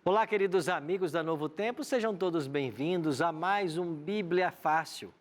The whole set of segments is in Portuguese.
Olá, queridos amigos da Novo Tempo, sejam todos bem-vindos a mais um Bíblia Fácil,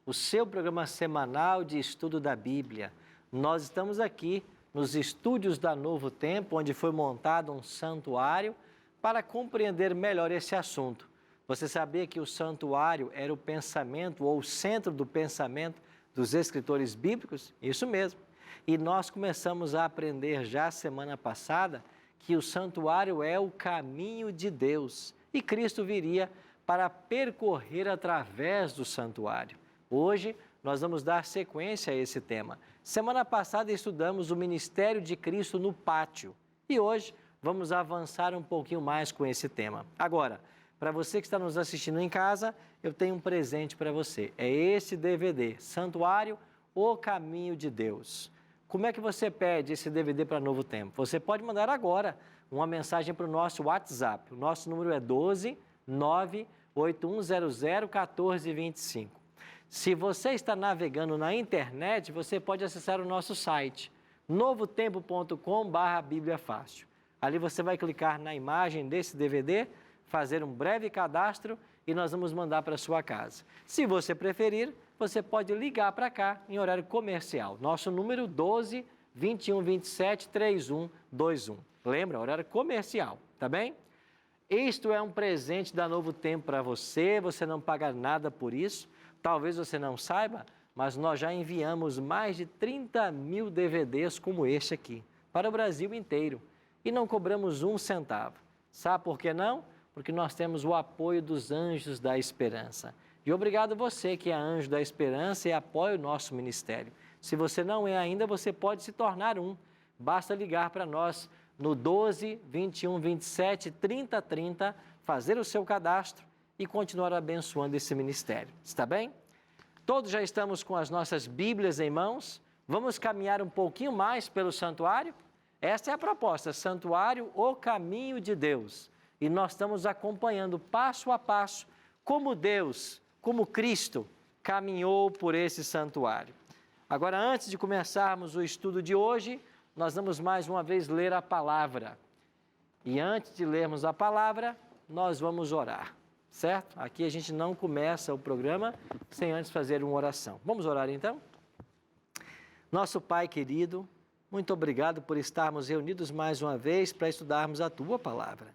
o seu programa semanal de estudo da Bíblia. Nós estamos aqui nos estúdios da Novo Tempo, onde foi montado um santuário para compreender melhor esse assunto. Você sabia que o santuário era o pensamento ou o centro do pensamento dos escritores bíblicos? Isso mesmo. E nós começamos a aprender já semana passada que o santuário é o caminho de Deus e Cristo viria para percorrer através do santuário. Hoje nós vamos dar sequência a esse tema. Semana passada estudamos o ministério de Cristo no pátio e hoje vamos avançar um pouquinho mais com esse tema. Agora, para você que está nos assistindo em casa, eu tenho um presente para você. É esse DVD, Santuário, o Caminho de Deus. Como é que você pede esse DVD para Novo Tempo? Você pode mandar agora uma mensagem para o nosso WhatsApp. O nosso número é 12 98100 1425. Se você está navegando na internet, você pode acessar o nosso site novotempo.com/Bíblia Fácil. Ali você vai clicar na imagem desse DVD, fazer um breve cadastro e nós vamos mandar para a sua casa. Se você preferir, você pode ligar para cá em horário comercial. Nosso número 12 21 27 3121. Lembra? Horário comercial, tá bem? Isto é um presente da Novo Tempo para você, você não paga nada por isso. Talvez você não saiba, mas nós já enviamos mais de 30 mil DVDs como este aqui, para o Brasil inteiro. E não cobramos um centavo. Sabe por que não? Porque nós temos o apoio dos Anjos da Esperança. E obrigado você que é Anjo da Esperança e apoia o nosso ministério. Se você não é ainda, você pode se tornar um. Basta ligar para nós no 12 21 27 30 30, fazer o seu cadastro e continuar abençoando esse ministério. Está bem? Todos já estamos com as nossas Bíblias em mãos. Vamos caminhar um pouquinho mais pelo santuário? Esta é a proposta, Santuário, o Caminho de Deus. E nós estamos acompanhando passo a passo como Deus, como Cristo, caminhou por esse santuário. Agora, antes de começarmos o estudo de hoje, nós vamos mais uma vez ler a palavra. E antes de lermos a palavra, nós vamos orar, certo? Aqui a gente não começa o programa sem antes fazer uma oração. Vamos orar então? Nosso Pai querido, muito obrigado por estarmos reunidos mais uma vez para estudarmos a Tua palavra.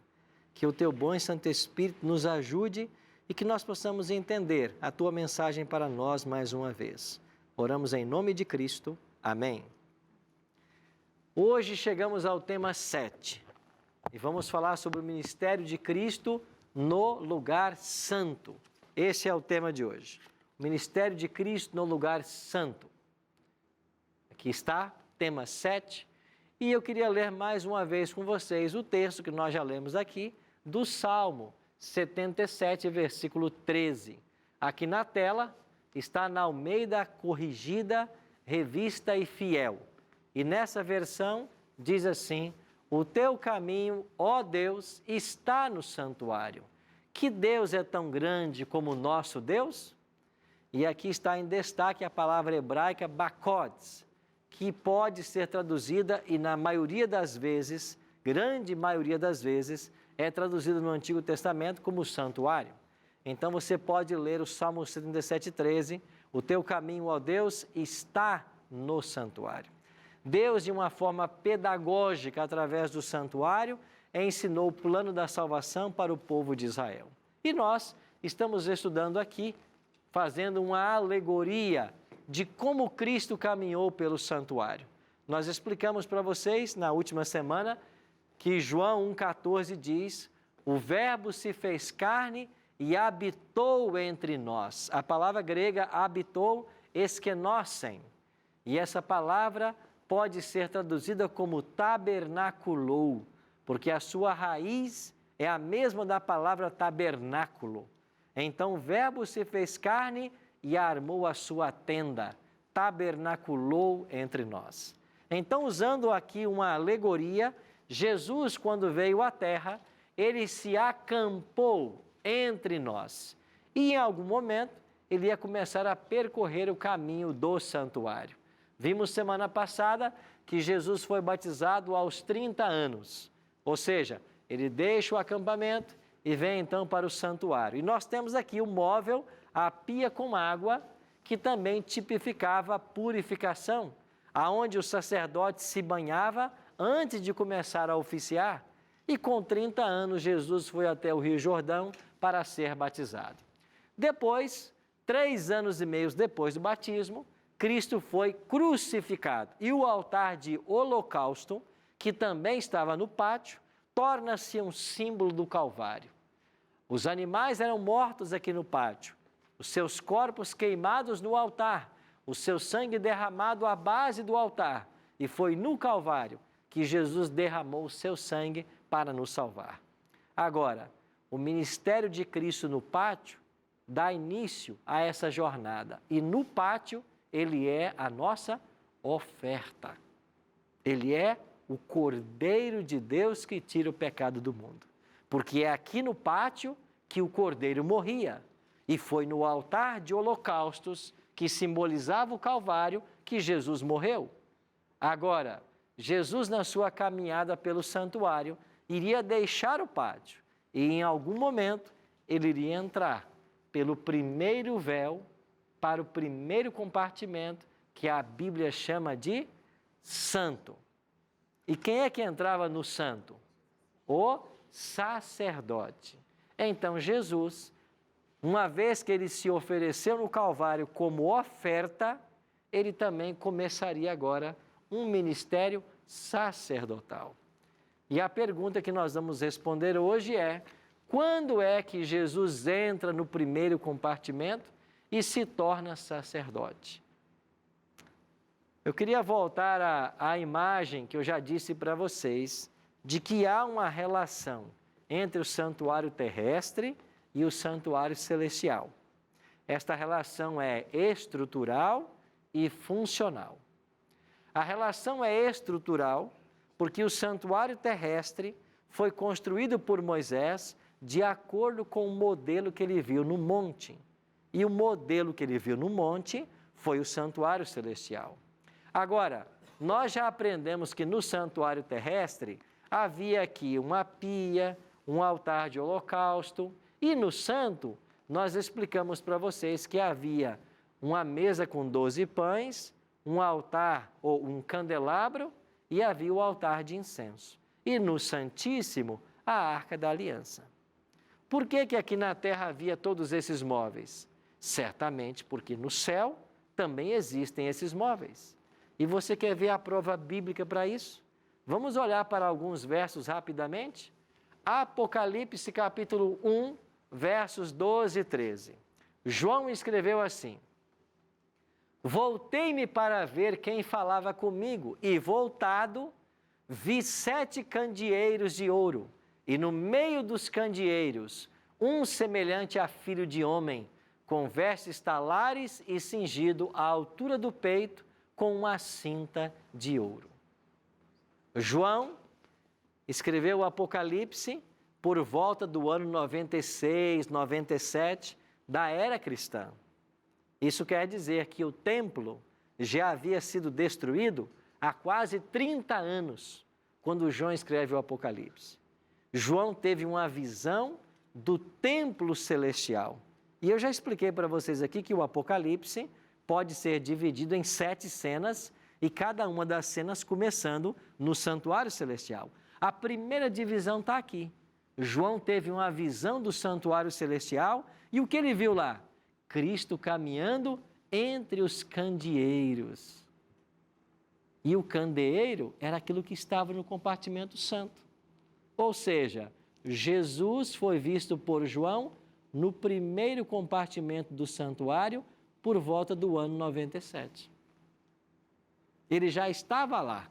Que o Teu bom e Santo Espírito nos ajude e que nós possamos entender a Tua mensagem para nós mais uma vez. Oramos em nome de Cristo. Amém. Hoje chegamos ao tema 7 e vamos falar sobre o ministério de Cristo no lugar santo. Esse é o tema de hoje. O ministério de Cristo no lugar santo. Aqui está, tema 7. E eu queria ler mais uma vez com vocês o texto que nós já lemos aqui, do Salmo 77, versículo 13. Aqui na tela está na Almeida Corrigida, Revista e Fiel. E nessa versão diz assim: o teu caminho, ó Deus, está no santuário. Que Deus é tão grande como o nosso Deus? E aqui está em destaque a palavra hebraica bakodes, que pode ser traduzida e na maioria das vezes, grande maioria das vezes, é traduzida no Antigo Testamento como santuário. Então você pode ler o Salmo 77:13, o teu caminho, ó Deus, está no santuário. Deus, de uma forma pedagógica, através do santuário, ensinou o plano da salvação para o povo de Israel. E nós estamos estudando aqui, fazendo uma alegoria de como Cristo caminhou pelo santuário. Nós explicamos para vocês, na última semana, que João 1,14 diz: o Verbo se fez carne e habitou entre nós. A palavra grega habitou, eskenosen. E essa palavra pode ser traduzida como tabernaculou, porque a sua raiz é a mesma da palavra tabernáculo. Então o Verbo se fez carne e armou a sua tenda, tabernaculou entre nós. Então, usando aqui uma alegoria, Jesus, quando veio à terra, ele se acampou entre nós. E em algum momento, ele ia começar a percorrer o caminho do santuário. Vimos semana passada que Jesus foi batizado aos 30 anos. Ou seja, ele deixa o acampamento e vem então para o santuário. E nós temos aqui o móvel, a pia com água, que também tipificava a purificação, aonde o sacerdote se banhava antes de começar a oficiar. E com 30 anos, Jesus foi até o Rio Jordão para ser batizado. Depois, 3 anos e meio depois do batismo, Cristo foi crucificado. E o altar de holocausto, que também estava no pátio, torna-se um símbolo do Calvário. Os animais eram mortos aqui no pátio, os seus corpos queimados no altar, o seu sangue derramado à base do altar. E foi no Calvário que Jesus derramou o seu sangue para nos salvar. Agora, o ministério de Cristo no pátio dá início a essa jornada. E no pátio, ele é a nossa oferta. Ele é o Cordeiro de Deus que tira o pecado do mundo. Porque é aqui no pátio que o Cordeiro morria. E foi no altar de holocaustos, que simbolizava o Calvário, que Jesus morreu. Agora, Jesus, na sua caminhada pelo santuário, iria deixar o pátio. E em algum momento, ele iria entrar pelo primeiro véu para o primeiro compartimento, que a Bíblia chama de santo. E quem é que entrava no santo? O sacerdote. Então, Jesus, uma vez que ele se ofereceu no Calvário como oferta, ele também começaria agora um ministério sacerdotal. E a pergunta que nós vamos responder hoje é: quando é que Jesus entra no primeiro compartimento e se torna sacerdote? Eu queria voltar à imagem que eu já disse para vocês, de que há uma relação entre o santuário terrestre e o santuário celestial. Esta relação é estrutural e funcional. A relação é estrutural porque o santuário terrestre foi construído por Moisés de acordo com o modelo que ele viu no monte. E o modelo que ele viu no monte foi o santuário celestial. Agora, nós já aprendemos que no santuário terrestre havia aqui uma pia, um altar de holocausto, e no santo nós explicamos para vocês que havia uma mesa com 12 pães, um altar ou um candelabro e havia o altar de incenso. E no Santíssimo, a Arca da Aliança. Por que aqui na terra havia todos esses móveis? Certamente porque no céu também existem esses móveis. E você quer ver a prova bíblica para isso? Vamos olhar para alguns versos rapidamente? Apocalipse capítulo 1, versos 12 e 13. João escreveu assim: voltei-me para ver quem falava comigo, e voltado, vi 7 candeeiros de ouro, e no meio dos candeeiros, um semelhante a filho de homem, com vestes talares e cingido à altura do peito, com uma cinta de ouro. João escreveu o Apocalipse por volta do ano 96, 97 da era cristã. Isso quer dizer que o templo já havia sido destruído há quase 30 anos, quando João escreve o Apocalipse. João teve uma visão do templo celestial. E eu já expliquei para vocês aqui que o Apocalipse pode ser dividido em 7 cenas, e cada uma das cenas começando no santuário celestial. A primeira divisão está aqui. João teve uma visão do santuário celestial, e o que ele viu lá? Cristo caminhando entre os candeeiros. E o candeeiro era aquilo que estava no compartimento santo. Ou seja, Jesus foi visto por João no primeiro compartimento do santuário por volta do ano 97. Ele já estava lá.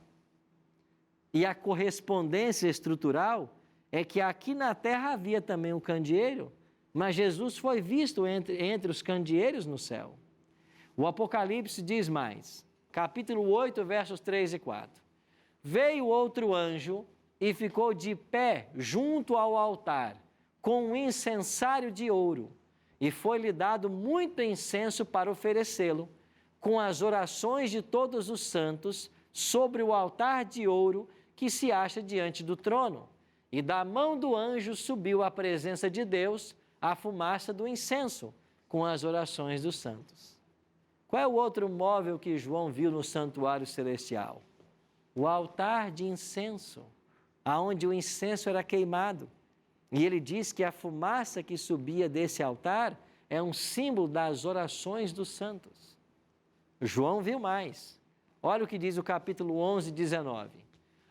E a correspondência estrutural é que aqui na terra havia também um candeeiro mas Jesus foi visto entre os candeeiros no céu. O Apocalipse diz mais, capítulo 8, versos 3 e 4. Veio outro anjo e ficou de pé junto ao altar, com um incensário de ouro, e foi-lhe dado muito incenso para oferecê-lo, com as orações de todos os santos, sobre o altar de ouro que se acha diante do trono. E da mão do anjo subiu à presença de Deus a fumaça do incenso, com as orações dos santos. Qual é o outro móvel que João viu no santuário celestial? O altar de incenso, aonde o incenso era queimado. E ele diz que a fumaça que subia desse altar é um símbolo das orações dos santos. João viu mais. Olha o que diz o capítulo 11, 19.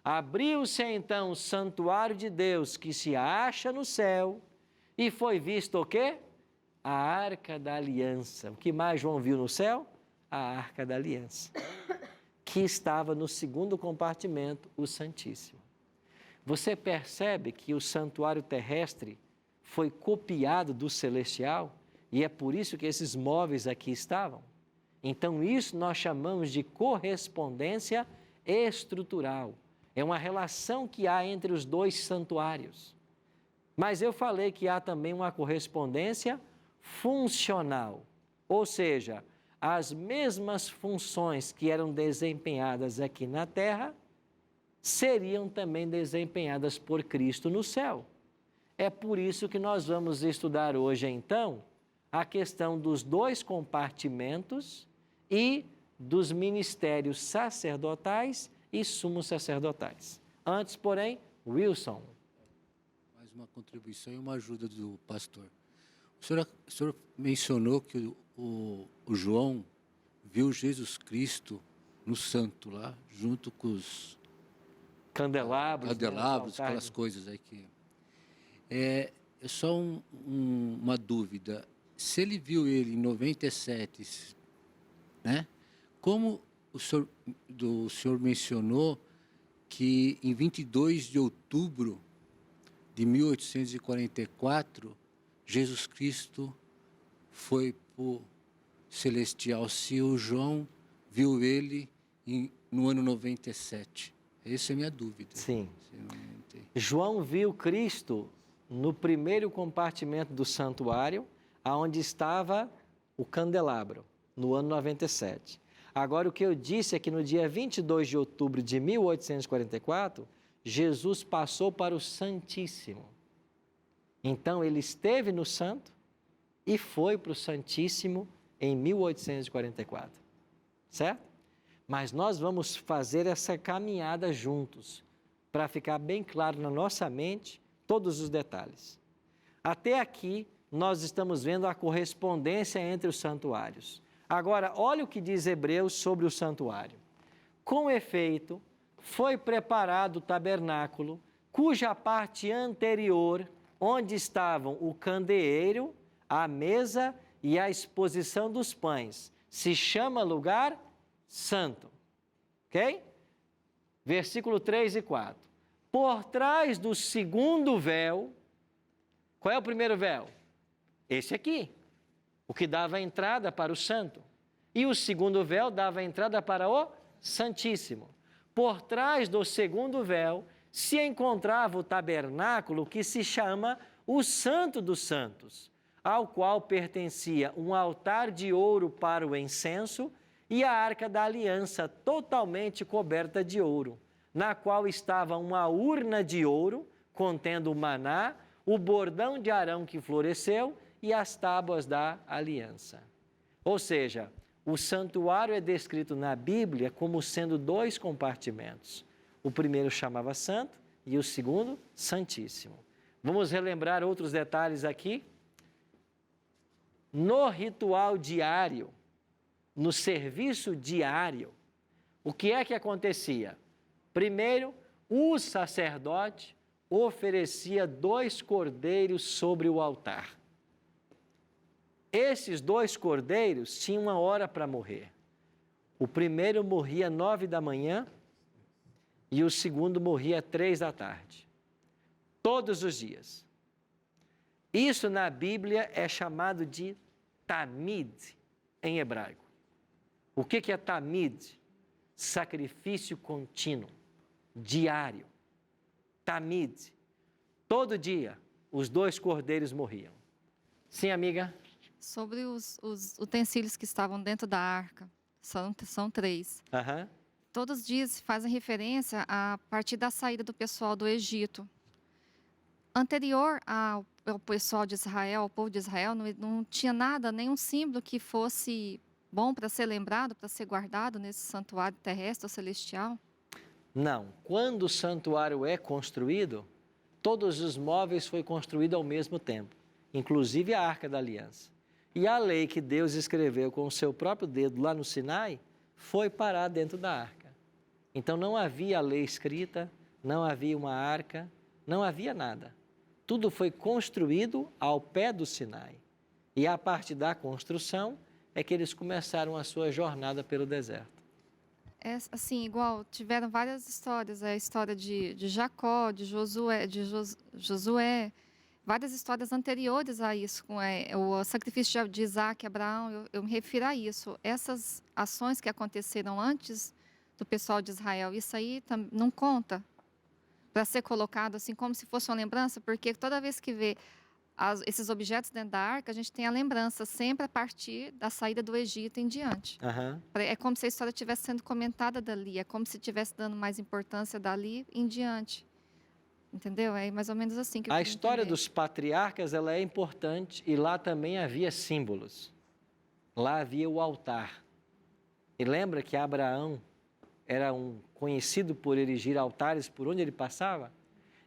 Abriu-se então o santuário de Deus que se acha no céu e foi visto o quê? A Arca da Aliança. O que mais João viu no céu? A Arca da Aliança, que estava no segundo compartimento, o Santíssimo. Você percebe que o santuário terrestre foi copiado do celestial e é por isso que esses móveis aqui estavam? Então, isso nós chamamos de correspondência estrutural. É uma relação que há entre os dois santuários. Mas eu falei que há também uma correspondência funcional, ou seja, as mesmas funções que eram desempenhadas aqui na terra seriam também desempenhadas por Cristo no céu. É por isso que nós vamos estudar hoje, então, a questão dos dois compartimentos e dos ministérios sacerdotais e sumos sacerdotais. Antes, porém, Wilson. Mais uma contribuição e uma ajuda do pastor. O senhor mencionou que o João viu Jesus Cristo no santo lá, junto com os Candelabros, aquelas coisas aí que... É só uma dúvida. Se ele viu ele em 97, né? Como o senhor mencionou que em 22 de outubro de 1844, Jesus Cristo foi para o celestial, se o João viu ele no ano 97. Essa é a minha dúvida. Sim. João viu Cristo no primeiro compartimento do santuário, onde estava o candelabro, no ano 97. Agora, o que eu disse é que no dia 22 de outubro de 1844, Jesus passou para o Santíssimo. Então, ele esteve no Santo e foi para o Santíssimo em 1844. Certo? Mas nós vamos fazer essa caminhada juntos, para ficar bem claro na nossa mente todos os detalhes. Até aqui, nós estamos vendo a correspondência entre os santuários. Agora, olha o que diz Hebreus sobre o santuário. Com efeito, foi preparado o tabernáculo, cuja parte anterior, onde estavam o candeeiro, a mesa e a exposição dos pães, se chama lugar santo. Ok? Versículo 3 e 4. Por trás do segundo véu, qual é o primeiro véu? Esse aqui, o que dava a entrada para o santo. E o segundo véu dava a entrada para o Santíssimo. Por trás do segundo véu se encontrava o tabernáculo que se chama o Santo dos Santos, ao qual pertencia um altar de ouro para o incenso e a Arca da Aliança totalmente coberta de ouro, na qual estava uma urna de ouro contendo o maná, o bordão de Arão que floresceu e as tábuas da aliança. Ou seja, o santuário é descrito na Bíblia como sendo dois compartimentos. O primeiro chamava Santo e o segundo, Santíssimo. Vamos relembrar outros detalhes aqui? No ritual diário, no serviço diário, o que é que acontecia? Primeiro, o sacerdote oferecia 2 cordeiros sobre o altar. Esses 2 cordeiros tinham uma hora para morrer. O primeiro morria às 9 da manhã e o segundo morria às 3 da tarde. Todos os dias. Isso na Bíblia é chamado de tamid, em hebraico. O que é tamid? Sacrifício contínuo, diário. Tamid. Todo dia, os 2 cordeiros morriam. Sim, amiga? Sobre os utensílios que estavam dentro da arca, são 3. Aham. Todos os dias fazem referência a partir da saída do pessoal do Egito. Anterior ao pessoal de Israel, ao povo de Israel, não tinha nada, nenhum símbolo que fosse bom para ser lembrado, para ser guardado nesse santuário terrestre ou celestial? Não. Quando o santuário é construído, todos os móveis foram construídos ao mesmo tempo, inclusive a Arca da Aliança. E a lei que Deus escreveu com o seu próprio dedo lá no Sinai foi parar dentro da arca. Então não havia lei escrita, não havia uma arca, não havia nada. Tudo foi construído ao pé do Sinai. E a partir da construção é que eles começaram a sua jornada pelo deserto. É assim, igual, tiveram várias histórias, a história de Jacó, de Josué, várias histórias anteriores a isso, com o sacrifício de Isaac e Abraão, eu me refiro a isso. Essas ações que aconteceram antes do pessoal de Israel, isso aí não conta para ser colocado assim como se fosse uma lembrança, porque toda vez que vê esses objetos dentro da arca, a gente tem a lembrança sempre a partir da saída do Egito em diante. Uhum. É como se a história estivesse sendo comentada dali, é como se estivesse dando mais importância dali em diante. Entendeu? É mais ou menos assim que eu A queria história entender. dos patriarcas ela é importante e lá também havia símbolos. Lá havia o altar. E lembra que Abraão era conhecido por erigir altares por onde ele passava?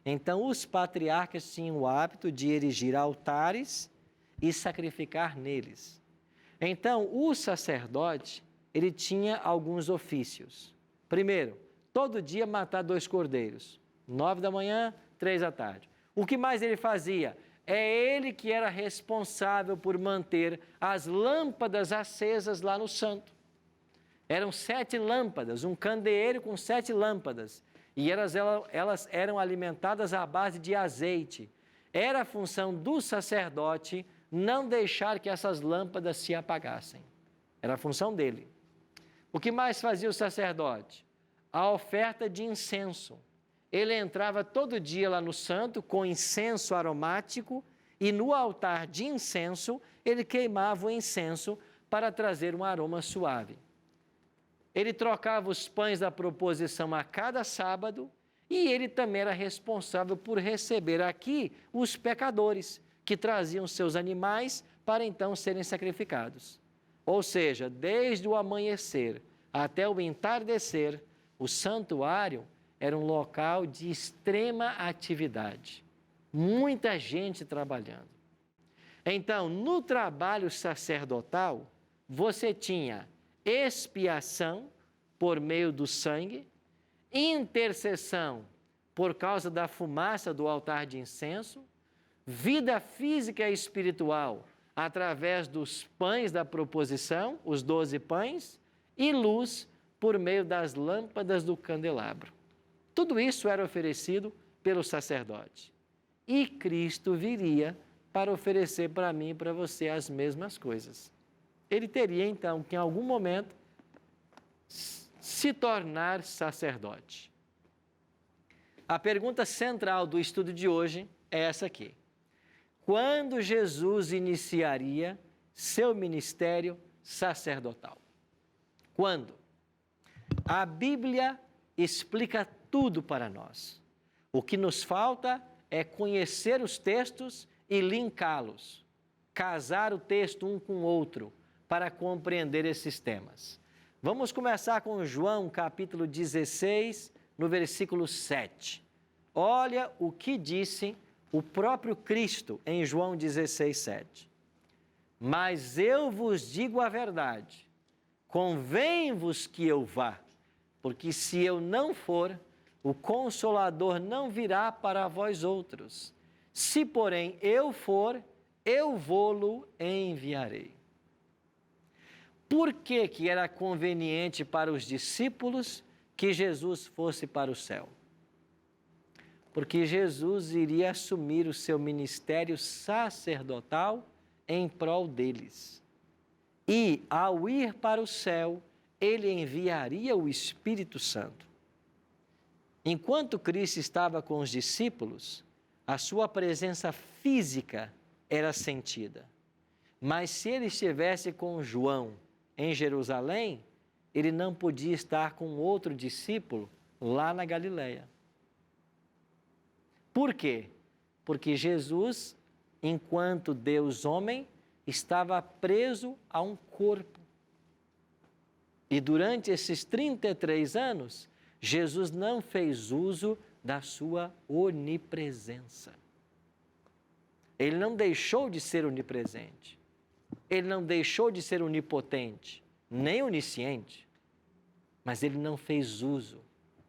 Então, os patriarcas tinham o hábito de erigir altares e sacrificar neles. Então, o sacerdote, ele tinha alguns ofícios. Primeiro, todo dia matar 2 cordeiros. 9 da manhã, 3 da tarde. O que mais ele fazia? É ele que era responsável por manter as lâmpadas acesas lá no santo. Eram 7 lâmpadas, um candeeiro com 7 lâmpadas. E elas eram alimentadas à base de azeite. Era a função do sacerdote não deixar que essas lâmpadas se apagassem. Era a função dele. O que mais fazia o sacerdote? A oferta de incenso. Ele entrava todo dia lá no santo com incenso aromático e no altar de incenso ele queimava o incenso para trazer um aroma suave. Ele trocava os pães da proposição a cada sábado e ele também era responsável por receber aqui os pecadores que traziam seus animais para então serem sacrificados. Ou seja, desde o amanhecer até o entardecer, o santuário era um local de extrema atividade. Muita gente trabalhando. Então, no trabalho sacerdotal, você tinha expiação por meio do sangue, intercessão por causa da fumaça do altar de incenso, vida física e espiritual através dos pães da proposição, os 12 pães, e luz por meio das lâmpadas do candelabro. Tudo isso era oferecido pelo sacerdote. E Cristo viria para oferecer para mim e para você as mesmas coisas. Ele teria, então, que em algum momento se tornar sacerdote. A pergunta central do estudo de hoje é essa aqui. Quando Jesus iniciaria seu ministério sacerdotal? Quando? A Bíblia explica tudo para nós. O que nos falta é conhecer os textos e linká-los, casar o texto um com o outro, para compreender esses temas. Vamos começar com João, capítulo 16, no versículo 7. Olha o que disse o próprio Cristo em João 16, 7. Mas eu vos digo a verdade, convém-vos que eu vá, porque se eu não for, o Consolador não virá para vós outros. Se, porém, eu for, eu vô-lo enviarei. Por que era conveniente para os discípulos que Jesus fosse para o céu? Porque Jesus iria assumir o seu ministério sacerdotal em prol deles. E, ao ir para o céu, ele enviaria o Espírito Santo. Enquanto Cristo estava com os discípulos, a sua presença física era sentida. Mas se ele estivesse com João em Jerusalém, ele não podia estar com outro discípulo lá na Galileia. Por quê? Porque Jesus, enquanto Deus homem, estava preso a um corpo. E durante esses 33 anos, Jesus não fez uso da sua onipresença. Ele não deixou de ser onipresente. Ele não deixou de ser onipotente, nem onisciente. Mas ele não fez uso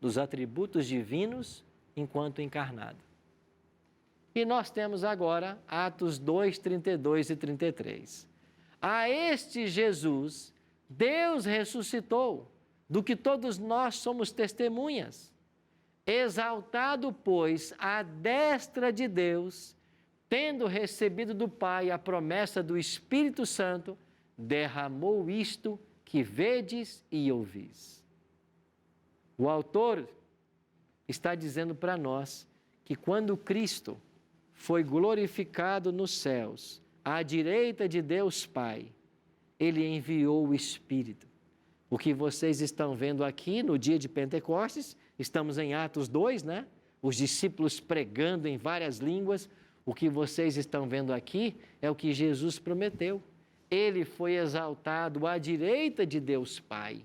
dos atributos divinos enquanto encarnado. E nós temos agora Atos 2, 32 e 33. A este Jesus, Deus ressuscitou, do que todos nós somos testemunhas. Exaltado, pois, à destra de Deus, tendo recebido do Pai a promessa do Espírito Santo, derramou isto que vedes e ouvis. O autor está dizendo para nós que quando Cristo foi glorificado nos céus, à direita de Deus Pai, ele enviou o Espírito. O que vocês estão vendo aqui no dia de Pentecostes, estamos em Atos 2, né? Os discípulos pregando em várias línguas. O que vocês estão vendo aqui é o que Jesus prometeu. Ele foi exaltado à direita de Deus Pai.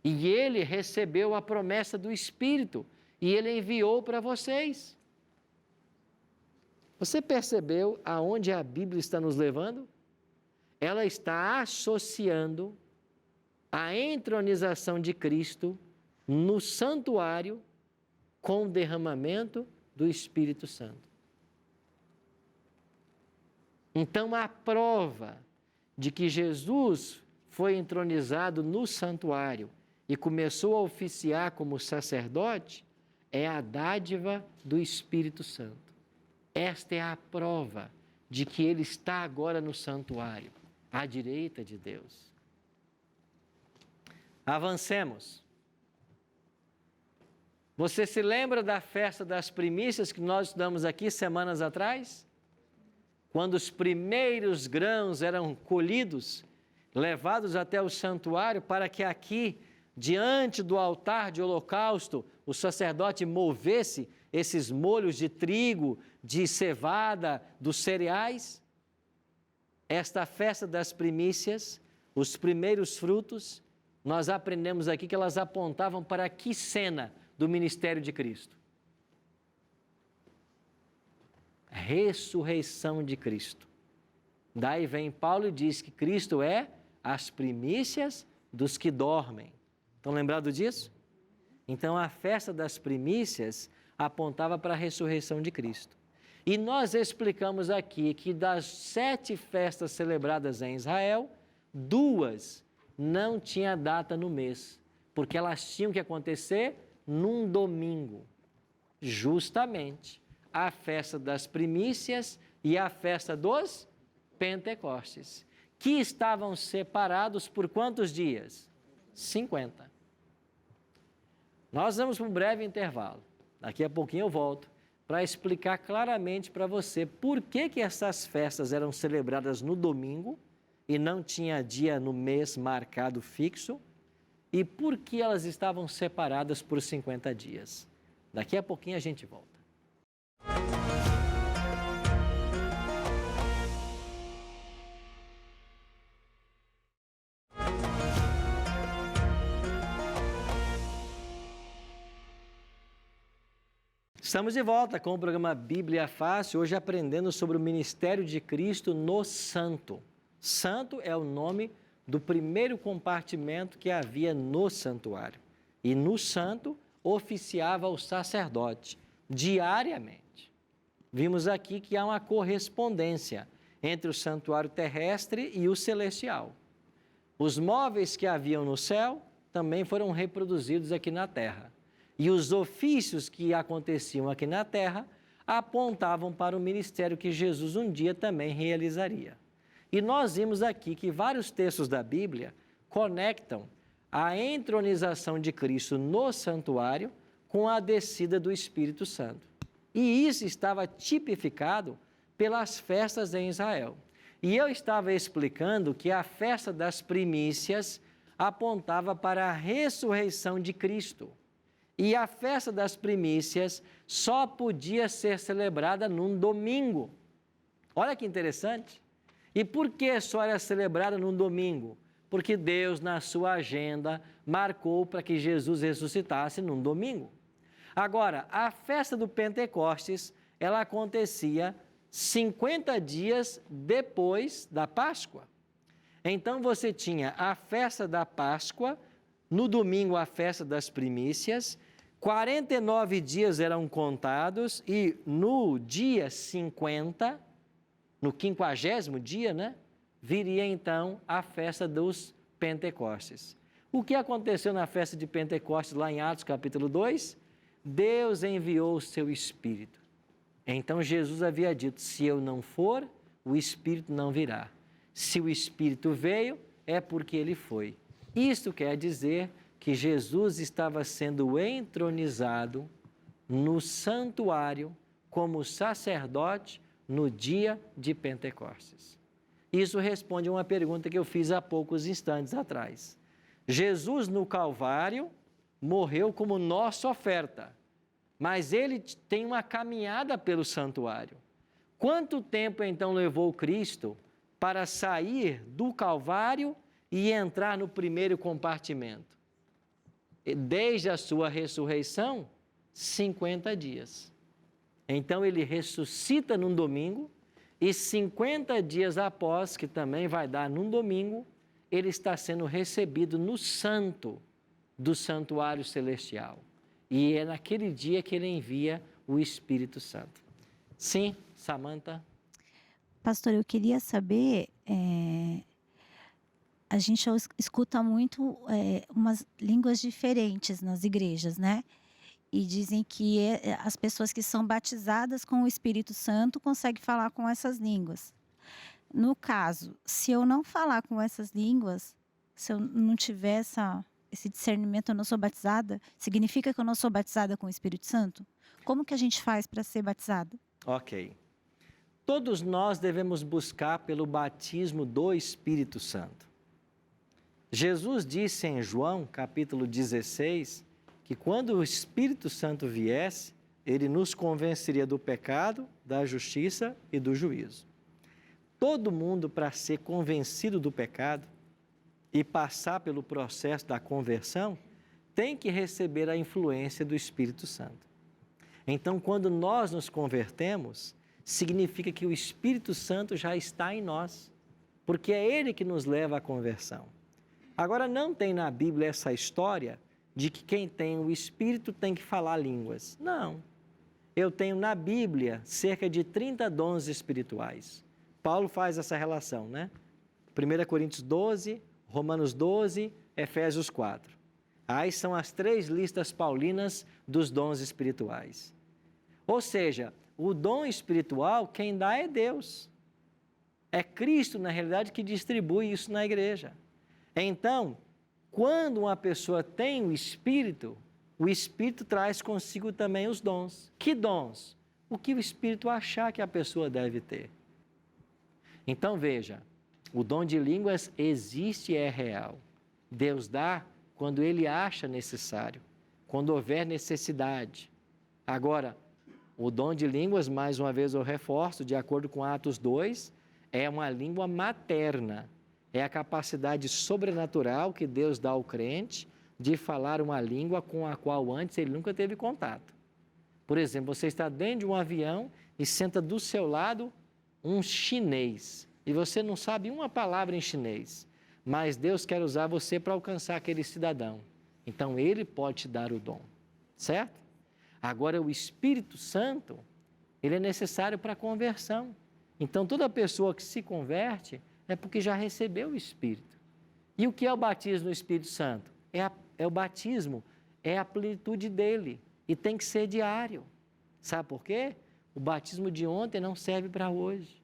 E ele recebeu a promessa do Espírito. E ele enviou para vocês. Você percebeu aonde a Bíblia está nos levando? Ela está associando a entronização de Cristo no santuário com o derramamento do Espírito Santo. Então, a prova de que Jesus foi entronizado no santuário e começou a oficiar como sacerdote é a dádiva do Espírito Santo. Esta é a prova de que ele está agora no santuário, à direita de Deus. Avancemos. Você se lembra da festa das primícias que nós estudamos aqui semanas atrás? Quando os primeiros grãos eram colhidos, levados até o santuário para que aqui, diante do altar de holocausto, o sacerdote movesse esses molhos de trigo, de cevada, dos cereais. Esta festa das primícias, os primeiros frutos, nós aprendemos aqui que elas apontavam para que cena do ministério de Cristo? Ressurreição de Cristo. Daí vem Paulo e diz que Cristo é as primícias dos que dormem. Estão lembrados disso? Então, a festa das primícias apontava para a ressurreição de Cristo. E nós explicamos aqui que das 7 festas celebradas em Israel, 2 não tinha data no mês, porque elas tinham que acontecer num domingo. Justamente a festa das primícias e a festa dos Pentecostes, que estavam separados por quantos dias? 50. Nós vamos para um breve intervalo. Daqui a pouquinho eu volto para explicar claramente para você por que essas festas eram celebradas no domingo e não tinha dia no mês marcado fixo e por que elas estavam separadas por 50 dias. Daqui a pouquinho a gente volta. Estamos de volta com o programa Bíblia Fácil, hoje aprendendo sobre o ministério de Cristo no Santo. Santo é o nome do primeiro compartimento que havia no santuário. E no Santo oficiava o sacerdote diariamente. Vimos aqui que há uma correspondência entre o santuário terrestre e o celestial. Os móveis que haviam no céu também foram reproduzidos aqui na terra. E os ofícios que aconteciam aqui na terra apontavam para o ministério que Jesus um dia também realizaria. E nós vimos aqui que vários textos da Bíblia conectam a entronização de Cristo no santuário com a descida do Espírito Santo. E isso estava tipificado pelas festas em Israel. E eu estava explicando que a festa das primícias apontava para a ressurreição de Cristo. E a festa das primícias só podia ser celebrada num domingo. Olha que interessante. E por que só era celebrada num domingo? Porque Deus, na sua agenda, marcou para que Jesus ressuscitasse num domingo. Agora, a festa do Pentecostes, ela acontecia 50 dias depois da Páscoa. Então, você tinha a festa da Páscoa, no domingo a festa das primícias, 49 dias eram contados e no dia 50, no 50º dia, né, viria então a festa dos Pentecostes. O que aconteceu na festa de Pentecostes, lá em Atos capítulo 2? Deus enviou o seu Espírito. Então Jesus havia dito, se eu não for, o Espírito não virá. Se o Espírito veio, é porque ele foi. Isto quer dizer que Jesus estava sendo entronizado no santuário como sacerdote no dia de Pentecostes. Isso responde a uma pergunta que eu fiz há poucos instantes atrás. Jesus no Calvário morreu como nossa oferta, mas ele tem uma caminhada pelo santuário. Quanto tempo então levou Cristo para sair do Calvário e entrar no primeiro compartimento? Desde a sua ressurreição, 50 dias. Então ele ressuscita num domingo e 50 dias após, que também vai dar num domingo, ele está sendo recebido no santo do santuário celestial. E é naquele dia que ele envia o Espírito Santo. Sim, Samantha? Pastor, eu queria saber, a gente escuta muito umas línguas diferentes nas igrejas, né? E dizem que as pessoas que são batizadas com o Espírito Santo conseguem falar com essas línguas. No caso, se eu não falar com essas línguas, se eu não tiver esse discernimento, eu não sou batizada, significa que eu não sou batizada com o Espírito Santo? Como que a gente faz para ser batizada? Ok. Todos nós devemos buscar pelo batismo do Espírito Santo. Jesus disse em João, capítulo 16, que quando o Espírito Santo viesse, ele nos convenceria do pecado, da justiça e do juízo. Todo mundo, para ser convencido do pecado e passar pelo processo da conversão, tem que receber a influência do Espírito Santo. Então, quando nós nos convertemos, significa que o Espírito Santo já está em nós, porque é ele que nos leva à conversão. Agora, não tem na Bíblia essa história de que quem tem o Espírito tem que falar línguas. Não. Eu tenho na Bíblia cerca de 30 dons espirituais. Paulo faz essa relação, né? 1 Coríntios 12, Romanos 12, Efésios 4. Aí são as 3 listas paulinas dos dons espirituais. Ou seja, o dom espiritual, quem dá é Deus. É Cristo, na realidade, que distribui isso na igreja. Então, quando uma pessoa tem o Espírito traz consigo também os dons. Que dons? O que o Espírito achar que a pessoa deve ter. Então, veja, o dom de línguas existe e é real. Deus dá quando Ele acha necessário, quando houver necessidade. Agora, o dom de línguas, mais uma vez eu reforço, de acordo com Atos 2, é uma língua materna. É a capacidade sobrenatural que Deus dá ao crente de falar uma língua com a qual antes ele nunca teve contato. Por exemplo, você está dentro de um avião e senta do seu lado um chinês. E você não sabe uma palavra em chinês. Mas Deus quer usar você para alcançar aquele cidadão. Então, Ele pode te dar o dom. Certo? Agora, o Espírito Santo, ele é necessário para a conversão. Então, toda pessoa que se converte é porque já recebeu o Espírito. E o que é o batismo no Espírito Santo? É o batismo é a plenitude dele e tem que ser diário. Sabe por quê? O batismo de ontem não serve para hoje.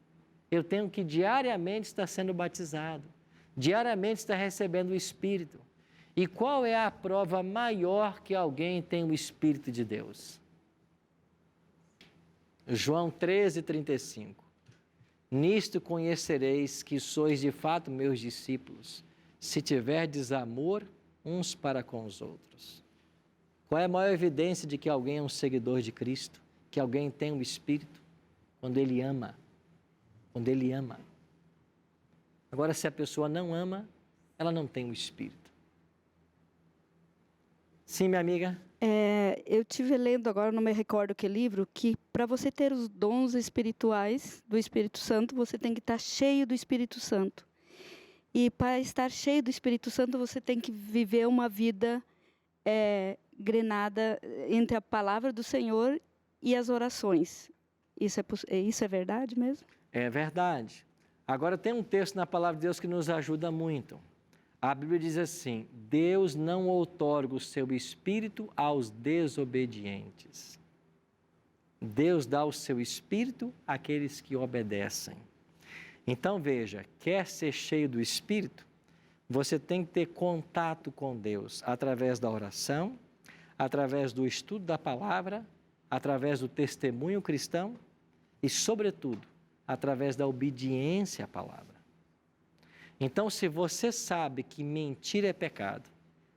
Eu tenho que diariamente estar sendo batizado, diariamente estar recebendo o Espírito. E qual é a prova maior que alguém tem o Espírito de Deus? João 13:35. Nisto conhecereis que sois de fato meus discípulos, se tiverdes amor uns para com os outros. Qual é a maior evidência de que alguém é um seguidor de Cristo? Que alguém tem o Espírito? Quando ele ama. Quando ele ama. Agora, se a pessoa não ama, ela não tem o Espírito. Sim, minha amiga? Eu tive lendo agora, não me recordo que livro, que para você ter os dons espirituais do Espírito Santo, você tem que estar cheio do Espírito Santo. E para estar cheio do Espírito Santo, você tem que viver uma vida grenada entre a palavra do Senhor e as orações. Isso é verdade mesmo? É verdade. Agora tem um texto na palavra de Deus que nos ajuda muito. A Bíblia diz assim: Deus não outorga o seu Espírito aos desobedientes. Deus dá o seu Espírito àqueles que obedecem. Então veja, quer ser cheio do Espírito, você tem que ter contato com Deus através da oração, através do estudo da palavra, através do testemunho cristão e, sobretudo, através da obediência à palavra. Então, se você sabe que mentira é pecado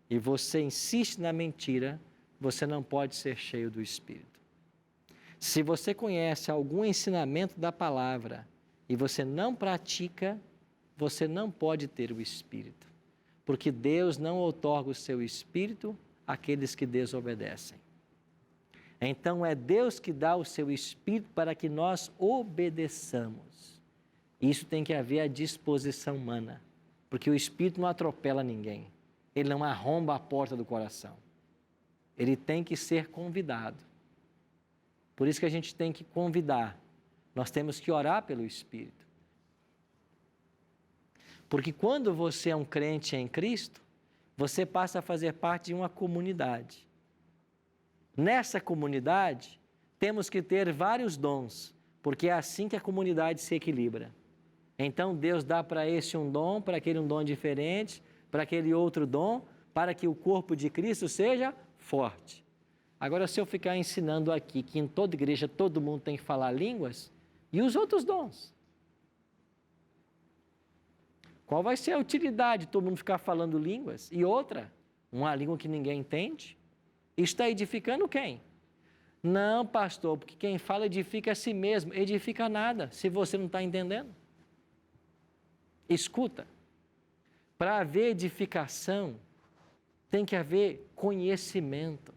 e você insiste na mentira, você não pode ser cheio do Espírito. Se você conhece algum ensinamento da palavra e você não pratica, você não pode ter o Espírito, porque Deus não outorga o seu Espírito àqueles que desobedecem. Então, é Deus que dá o seu Espírito para que nós obedeçamos. Isso tem que haver a disposição humana, porque o Espírito não atropela ninguém, ele não arromba a porta do coração. Ele tem que ser convidado. Por isso que a gente tem que convidar, nós temos que orar pelo Espírito. Porque quando você é um crente em Cristo, você passa a fazer parte de uma comunidade. Nessa comunidade, temos que ter vários dons, porque é assim que a comunidade se equilibra. Então, Deus dá para esse um dom, para aquele um dom diferente, para aquele outro dom, para que o corpo de Cristo seja forte. Agora, se eu ficar ensinando aqui que em toda igreja todo mundo tem que falar línguas, e os outros dons? Qual vai ser a utilidade de todo mundo ficar falando línguas? E outra, uma língua que ninguém entende? Isso está edificando quem? Não, pastor, porque quem fala edifica a si mesmo. Edifica nada, se você não está entendendo. Escuta, para haver edificação, tem que haver conhecimento,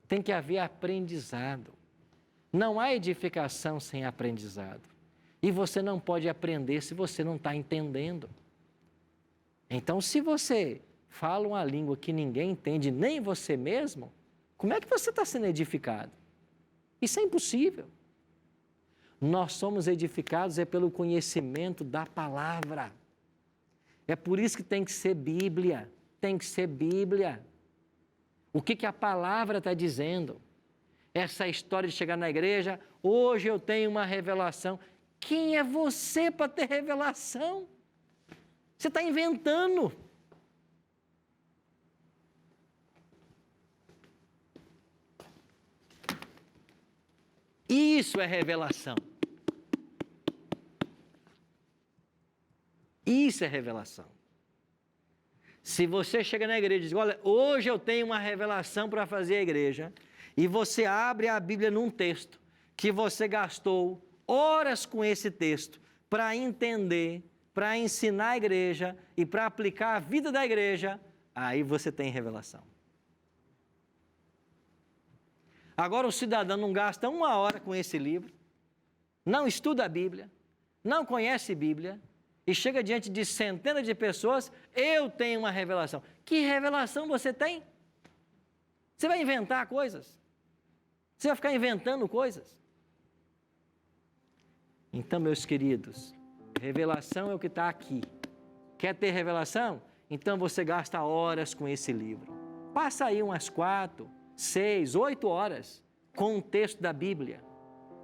tem que haver aprendizado. Não há edificação sem aprendizado. E você não pode aprender se você não está entendendo. Então, se você fala uma língua que ninguém entende, nem você mesmo, como é que você está sendo edificado? Isso é impossível. Nós somos edificados pelo conhecimento da palavra. É por isso que tem que ser Bíblia, tem que ser Bíblia. O que a palavra está dizendo? Essa história de chegar na igreja, hoje eu tenho uma revelação. Quem é você para ter revelação? Você está inventando. Isso é revelação. Isso é revelação. Se você chega na igreja e diz, olha, hoje eu tenho uma revelação para fazer a igreja, e você abre a Bíblia num texto, que você gastou horas com esse texto, para entender, para ensinar a igreja e para aplicar a vida da igreja, aí você tem revelação. Agora o cidadão não gasta uma hora com esse livro, não estuda a Bíblia, não conhece Bíblia, e chega diante de centenas de pessoas, eu tenho uma revelação. Que revelação você tem? Você vai inventar coisas? Você vai ficar inventando coisas? Então, meus queridos, revelação é o que está aqui. Quer ter revelação? Então você gasta horas com esse livro. Passa aí umas 4, 6, 8 horas com um texto da Bíblia,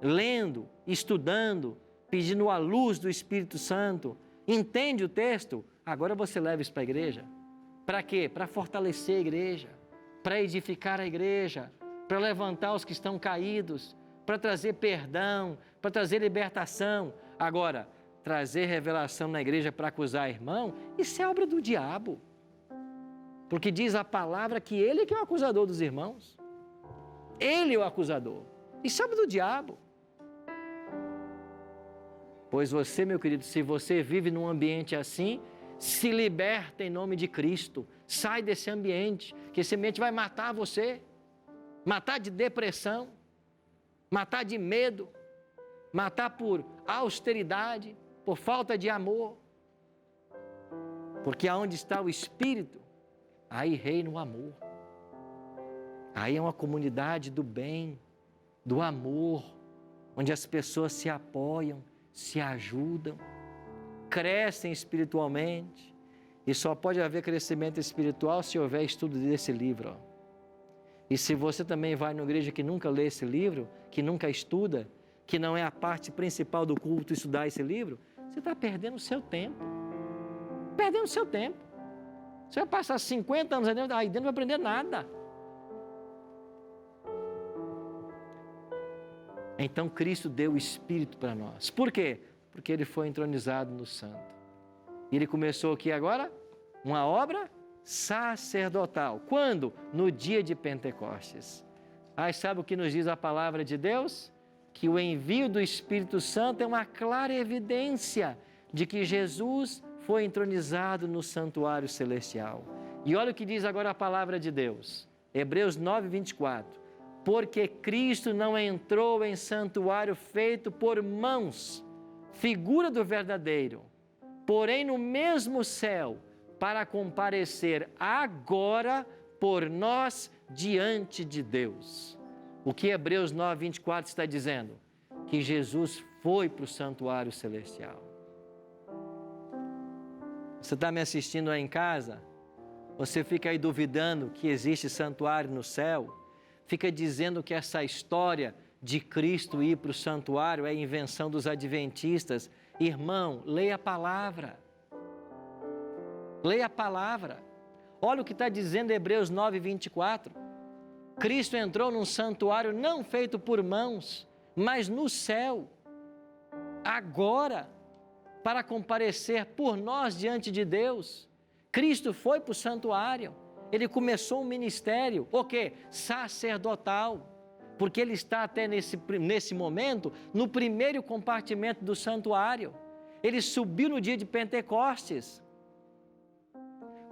lendo, estudando, pedindo a luz do Espírito Santo. Entende o texto? Agora você leva isso para a igreja. Para quê? Para fortalecer a igreja, para edificar a igreja, para levantar os que estão caídos, para trazer perdão, para trazer libertação. Agora, trazer revelação na igreja para acusar irmão, isso é obra do diabo. Porque diz a palavra que ele que é o acusador dos irmãos. Ele é o acusador. Isso é obra do diabo. Pois você, meu querido, se você vive num ambiente assim, se liberta em nome de Cristo. Sai desse ambiente, que esse ambiente vai matar você. Matar de depressão, matar de medo, matar por austeridade, por falta de amor. Porque aonde está o Espírito, aí reina o amor. Aí é uma comunidade do bem, do amor, onde as pessoas se apoiam, se ajudam, crescem espiritualmente. E só pode haver crescimento espiritual se houver estudo desse livro. E se você também vai numa igreja que nunca lê esse livro, que nunca estuda, que não é a parte principal do culto estudar esse livro, você está perdendo o seu tempo. Perdendo o seu tempo. Você vai passar 50 anos aí dentro, não vai aprender nada. Então Cristo deu o Espírito para nós. Por quê? Porque Ele foi entronizado no Santo. E Ele começou aqui agora uma obra sacerdotal. Quando? No dia de Pentecostes. Aí sabe o que nos diz a palavra de Deus? Que o envio do Espírito Santo é uma clara evidência de que Jesus foi entronizado no santuário celestial. E olha o que diz agora a palavra de Deus. Hebreus 9, 24. Porque Cristo não entrou em santuário feito por mãos, figura do verdadeiro, porém no mesmo céu, para comparecer agora por nós diante de Deus. O que Hebreus 9, 24 está dizendo? Que Jesus foi para o santuário celestial. Você está me assistindo aí em casa? Você fica aí duvidando que existe santuário no céu? Fica dizendo que essa história de Cristo ir para o santuário é invenção dos adventistas. Irmão, leia a palavra. Leia a palavra. Olha o que está dizendo Hebreus 9, 24. Cristo entrou num santuário não feito por mãos, mas no céu. Agora, para comparecer por nós diante de Deus. Cristo foi para o santuário. Ele começou um ministério, o quê? Sacerdotal. Porque ele está até nesse momento, no primeiro compartimento do santuário. Ele subiu no dia de Pentecostes.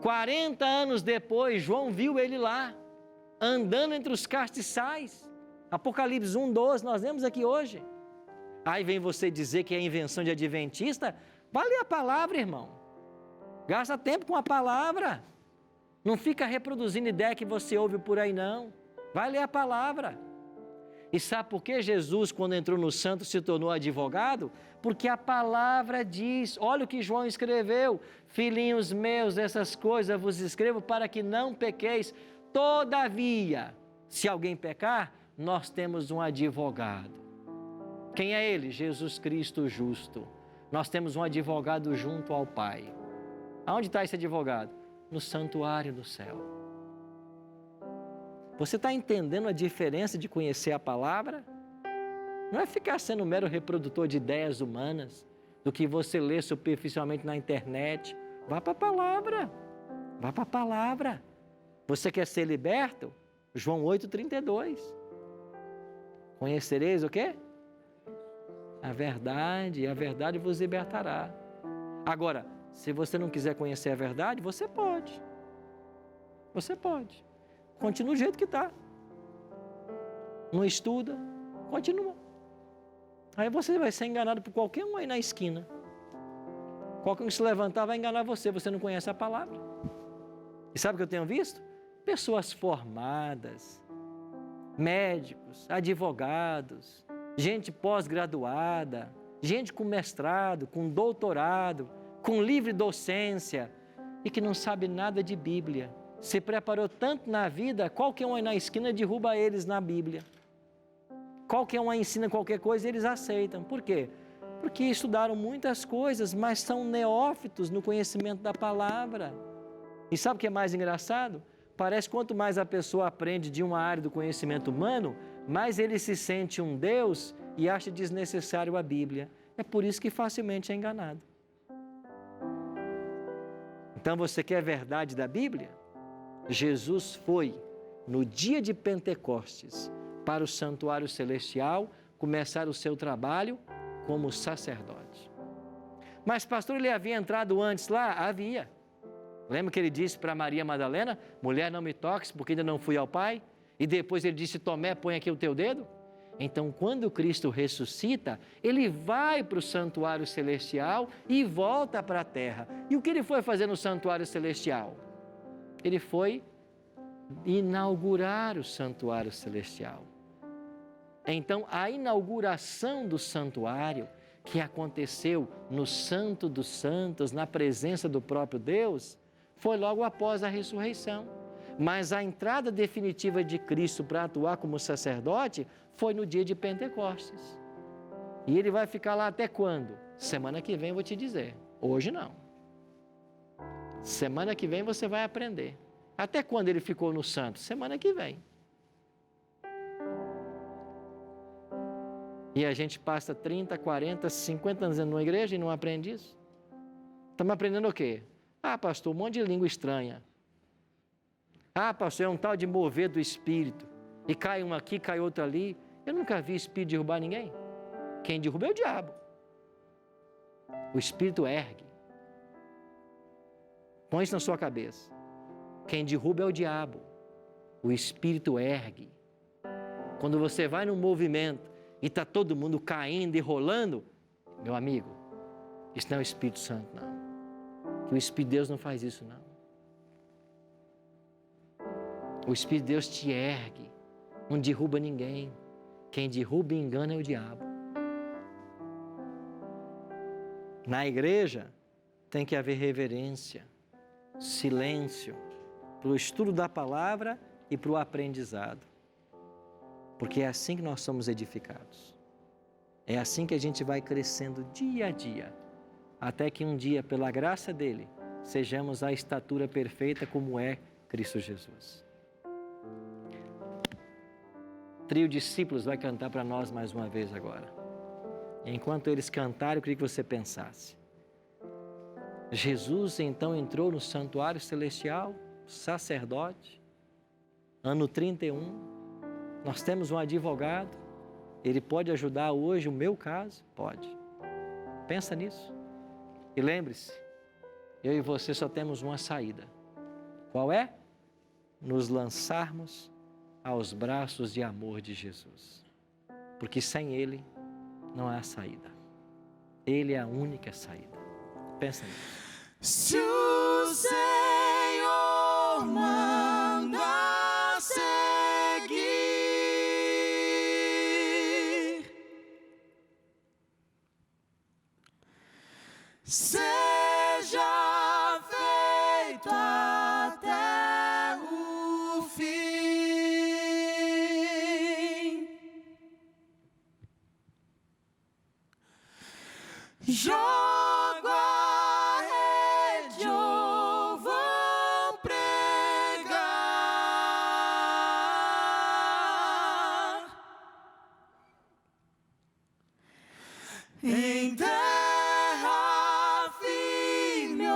40 anos depois, João viu ele lá, andando entre os castiçais. Apocalipse 1, 12, nós lemos aqui hoje. Aí vem você dizer que é invenção de adventista? Vai ler a palavra, irmão. Gasta tempo com a palavra. Não fica reproduzindo ideia que você ouve por aí, não. Vai ler a palavra. E sabe por que Jesus, quando entrou no santo, se tornou advogado? Porque a palavra diz, olha o que João escreveu, filhinhos meus, essas coisas vos escrevo para que não pequeis. Todavia, se alguém pecar, nós temos um advogado. Quem é ele? Jesus Cristo justo. Nós temos um advogado junto ao Pai. Aonde está esse advogado? No santuário do céu. Você está entendendo a diferença de conhecer a palavra? Não é ficar sendo um mero reprodutor de ideias humanas, do que você lê superficialmente na internet. Vá para a palavra. Vá para a palavra. Você quer ser liberto? João 8,32. Conhecereis o quê? A verdade vos libertará. Agora, se você não quiser conhecer a verdade, você pode. Você pode. Continua do jeito que está. Não estuda, continua. Aí você vai ser enganado por qualquer um aí na esquina. Qualquer um que se levantar vai enganar você, você não conhece a palavra. E sabe o que eu tenho visto? Pessoas formadas, médicos, advogados, gente pós-graduada, gente com mestrado, com doutorado, com livre docência e que não sabe nada de Bíblia, se preparou tanto na vida, qualquer um aí na esquina derruba eles na Bíblia. Qualquer um aí ensina qualquer coisa, eles aceitam. Por quê? Porque estudaram muitas coisas, mas são neófitos no conhecimento da palavra. E sabe o que é mais engraçado? Parece que quanto mais a pessoa aprende de uma área do conhecimento humano, mais ele se sente um Deus e acha desnecessário a Bíblia. É por isso que facilmente é enganado. Então você quer a verdade da Bíblia? Jesus foi no dia de Pentecostes para o santuário celestial começar o seu trabalho como sacerdote. Mas pastor, ele havia entrado antes lá? Havia. Lembra que ele disse para Maria Madalena, mulher, não me toques porque ainda não fui ao Pai? E depois ele disse, Tomé, põe aqui o teu dedo? Então, quando Cristo ressuscita, ele vai para o santuário celestial e volta para a terra. E o que ele foi fazer no santuário celestial? Ele foi inaugurar o santuário celestial. Então, a inauguração do santuário, que aconteceu no Santo dos Santos, na presença do próprio Deus, foi logo após a ressurreição. Mas a entrada definitiva de Cristo para atuar como sacerdote foi no dia de Pentecostes. E ele vai ficar lá até quando? Semana que vem eu vou te dizer. Hoje não. Semana que vem você vai aprender. Até quando ele ficou no santo? Semana que vem. E a gente passa 30, 40, 50 anos numa igreja e não aprende isso? Estamos aprendendo o quê? Ah, pastor, um monte de língua estranha. Ah, pastor, é um tal de mover do Espírito. E cai um aqui, cai outro ali. Eu nunca vi Espírito derrubar ninguém. Quem derruba é o diabo. O Espírito ergue. Põe isso na sua cabeça. Quem derruba é o diabo. O Espírito ergue. Quando você vai num movimento e está todo mundo caindo e rolando, meu amigo, isso não é o Espírito Santo, não. Que o Espírito de Deus não faz isso, não. O Espírito de Deus te ergue, não derruba ninguém. Quem derruba e engana é o diabo. Na igreja tem que haver reverência, silêncio, para o estudo da palavra e para o aprendizado. Porque é assim que nós somos edificados. É assim que a gente vai crescendo dia a dia, até que um dia, pela graça dele, sejamos a estatura perfeita como é Cristo Jesus. O trio discípulos vai cantar para nós mais uma vez agora. Enquanto eles cantaram, eu queria que você pensasse. Jesus então entrou no santuário celestial, sacerdote, ano 31. Nós temos um advogado, ele pode ajudar hoje o meu caso? Pode. Pensa nisso. E lembre-se, eu e você só temos uma saída. Qual é? Nos lançarmos aos braços de amor de Jesus. Porque sem Ele não há saída. Ele é a única saída. Pensa nisso. Se o Senhor manda seguir, seja feito até o fim. Jogo a rede ou vou pregar em terra firme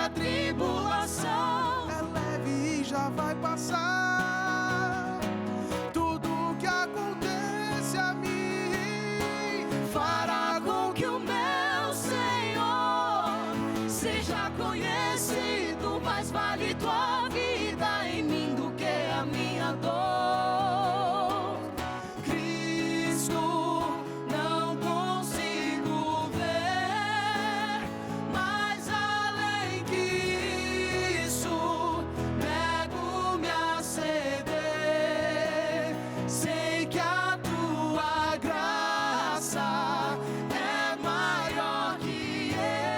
a tribulação é leve e já vai passar. Tudo que acontece a mim fará com que o meu Senhor seja conhecido. Mais vale tua vida em mim do que a minha dor. Cristo, não consigo ver mais além que isso. Nego-me a ceder. Sei que a tua graça é maior que eu.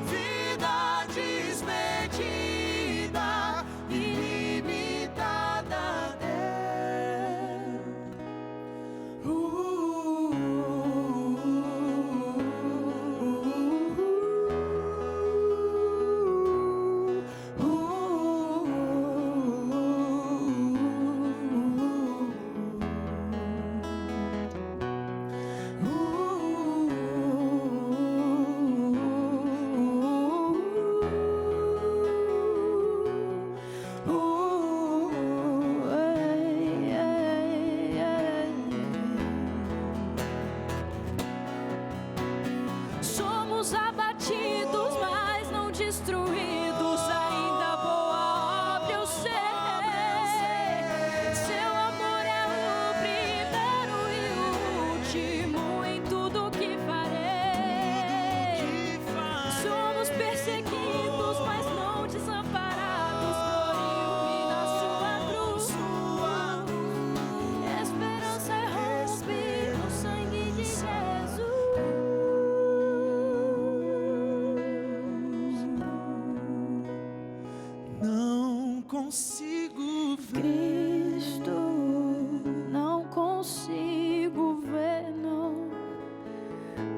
Vida desmedida, ilimitada, Deus. Somos abatidos, mas não destruídos. Ainda boa obra eu sei. Seu amor é o primeiro e o último em tudo que farei. Somos perseguidos, mas não desamparados. Gloriou-me na sua cruz. Esperança rompe no sangue de Jesus. não consigo ver. Cristo, não consigo ver, não.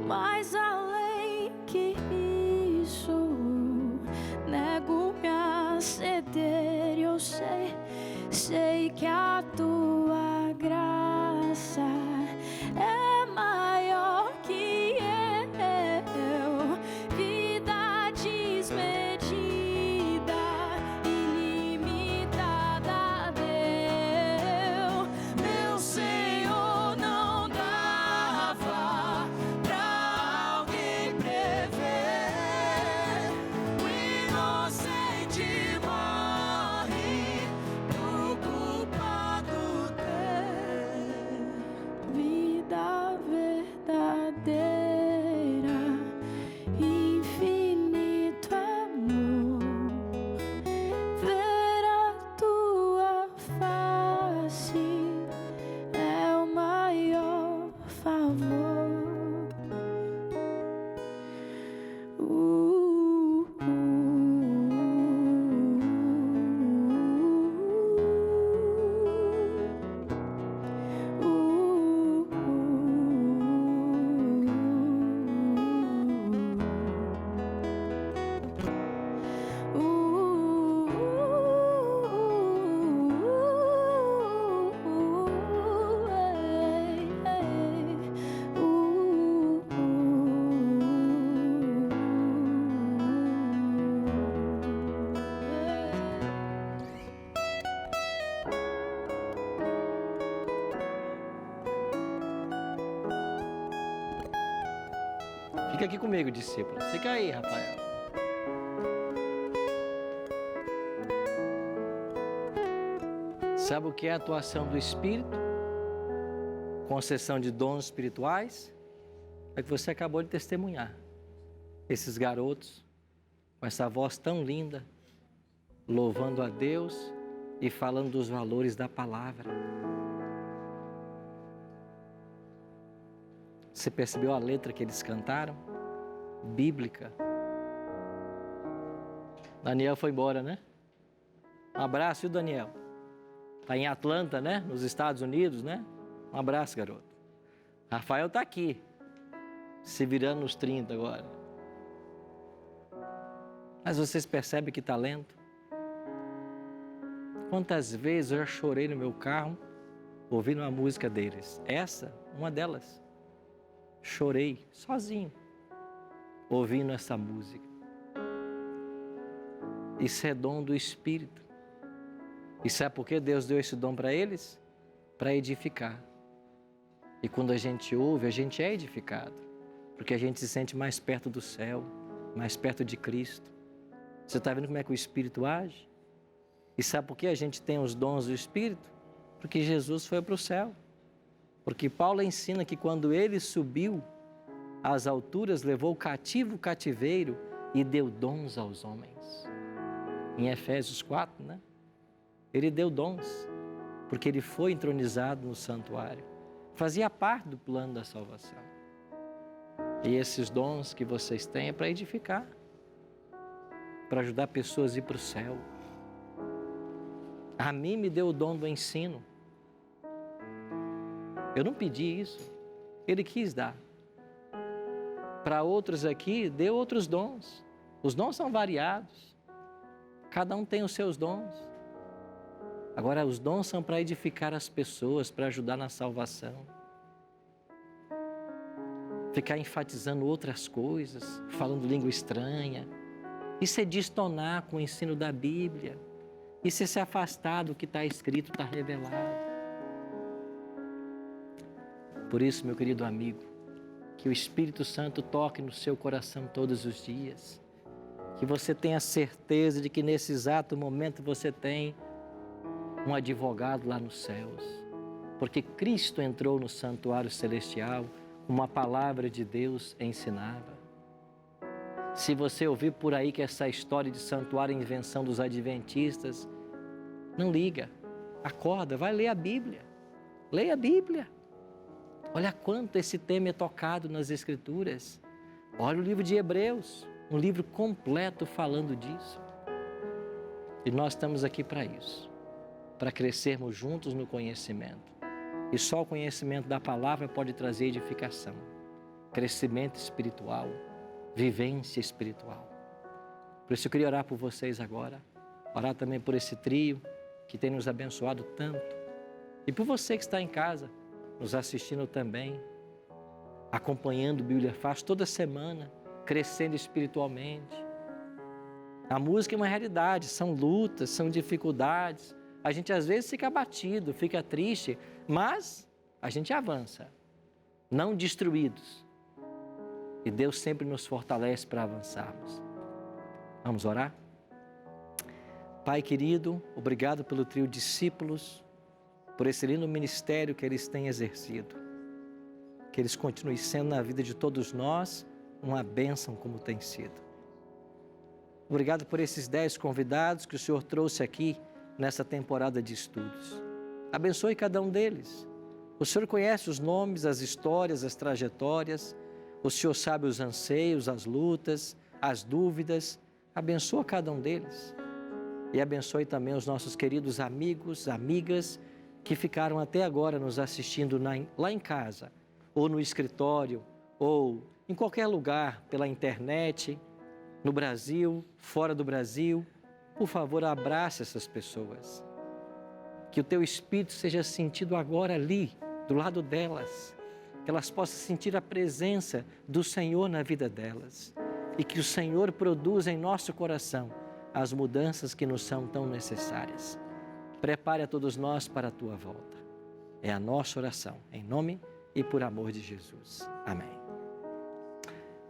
Mais além que isso, nego-me a ceder. Eu sei que a tua graça é maior que eu. Vida desmedida, ilimitada, deu. Meu Senhor não dava pra alguém prever. O inocente morre pro culpado ter. Vida verdadeira, infinito amor. Ver a tua face é o maior favor. Fica aqui comigo, discípulo. Fica aí, Rafael. Sabe o que é a atuação do Espírito? Concessão de dons espirituais? É que você acabou de testemunhar. Esses garotos, com essa voz tão linda, louvando a Deus e falando dos valores da palavra. Você percebeu a letra que eles cantaram? Bíblica. Daniel foi embora, né? Um abraço, viu, Daniel? Está em Atlanta, né? Nos Estados Unidos, né? Um abraço, garoto. Rafael está aqui, se virando nos 30 agora. Mas vocês percebem que talento? Quantas vezes eu já chorei no meu carro ouvindo uma música deles? Essa, uma delas. Chorei sozinho, ouvindo essa música. Isso é dom do Espírito. E sabe por que Deus deu esse dom para eles? Para edificar. E quando a gente ouve, a gente é edificado. Porque a gente se sente mais perto do céu, mais perto de Cristo. Você está vendo como é que o Espírito age? E sabe por que a gente tem os dons do Espírito? Porque Jesus foi para o céu. Porque Paulo ensina que quando ele subiu às alturas, levou cativo o cativeiro e deu dons aos homens. Em Efésios 4, né? Ele deu dons, porque ele foi entronizado no santuário. Fazia parte do plano da salvação. E esses dons que vocês têm é para edificar, para ajudar pessoas a ir para o céu. A mim me deu o dom do ensino. Eu não pedi isso, ele quis dar. Para outros aqui, deu outros dons. Os dons são variados. Cada um tem os seus dons. Agora, os dons são para edificar as pessoas, para ajudar na salvação. Ficar enfatizando outras coisas, falando língua estranha. Isso é destonar com o ensino da Bíblia. Isso é se afastar do que está escrito, está revelado. Por isso, meu querido amigo, que o Espírito Santo toque no seu coração todos os dias. Que você tenha certeza de que nesse exato momento você tem um advogado lá nos céus. Porque Cristo entrou no santuário celestial, uma palavra de Deus ensinava. Se você ouvir por aí que essa história de santuário é invenção dos adventistas, não liga, acorda, vai ler a Bíblia. Leia a Bíblia. Olha quanto esse tema é tocado nas Escrituras. Olha o livro de Hebreus, um livro completo falando disso. E nós estamos aqui para isso, para crescermos juntos no conhecimento. E só o conhecimento da palavra pode trazer edificação, crescimento espiritual, vivência espiritual. Por isso eu queria orar por vocês agora, orar também por esse trio que tem nos abençoado tanto. E por você que está em casa, nos assistindo também, acompanhando o Bíblia Fácil toda semana, crescendo espiritualmente. A música é uma realidade, são lutas, são dificuldades. A gente às vezes fica abatido, fica triste, mas a gente avança, não destruídos. E Deus sempre nos fortalece para avançarmos. Vamos orar? Pai querido, obrigado pelo trio Discípulos, por esse lindo ministério que eles têm exercido. Que eles continuem sendo na vida de todos nós uma bênção como tem sido. Obrigado por esses 10 convidados que o Senhor trouxe aqui nessa temporada de estudos. Abençoe cada um deles. O Senhor conhece os nomes, as histórias, as trajetórias. O Senhor sabe os anseios, as lutas, as dúvidas. Abençoa cada um deles. E abençoe também os nossos queridos amigos, amigas, que ficaram até agora nos assistindo lá em casa, ou no escritório, ou em qualquer lugar, pela internet, no Brasil, fora do Brasil. Por favor, abrace essas pessoas. Que o teu Espírito seja sentido agora ali, do lado delas. Que elas possam sentir a presença do Senhor na vida delas. E que o Senhor produza em nosso coração as mudanças que nos são tão necessárias. Prepare a todos nós para a tua volta. É a nossa oração, em nome e por amor de Jesus. Amém.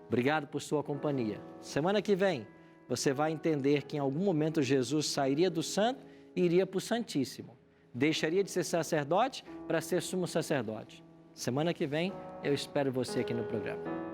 Obrigado por sua companhia. Semana que vem, você vai entender que em algum momento Jesus sairia do santo e iria para o Santíssimo. Deixaria de ser sacerdote para ser sumo sacerdote. Semana que vem, eu espero você aqui no programa.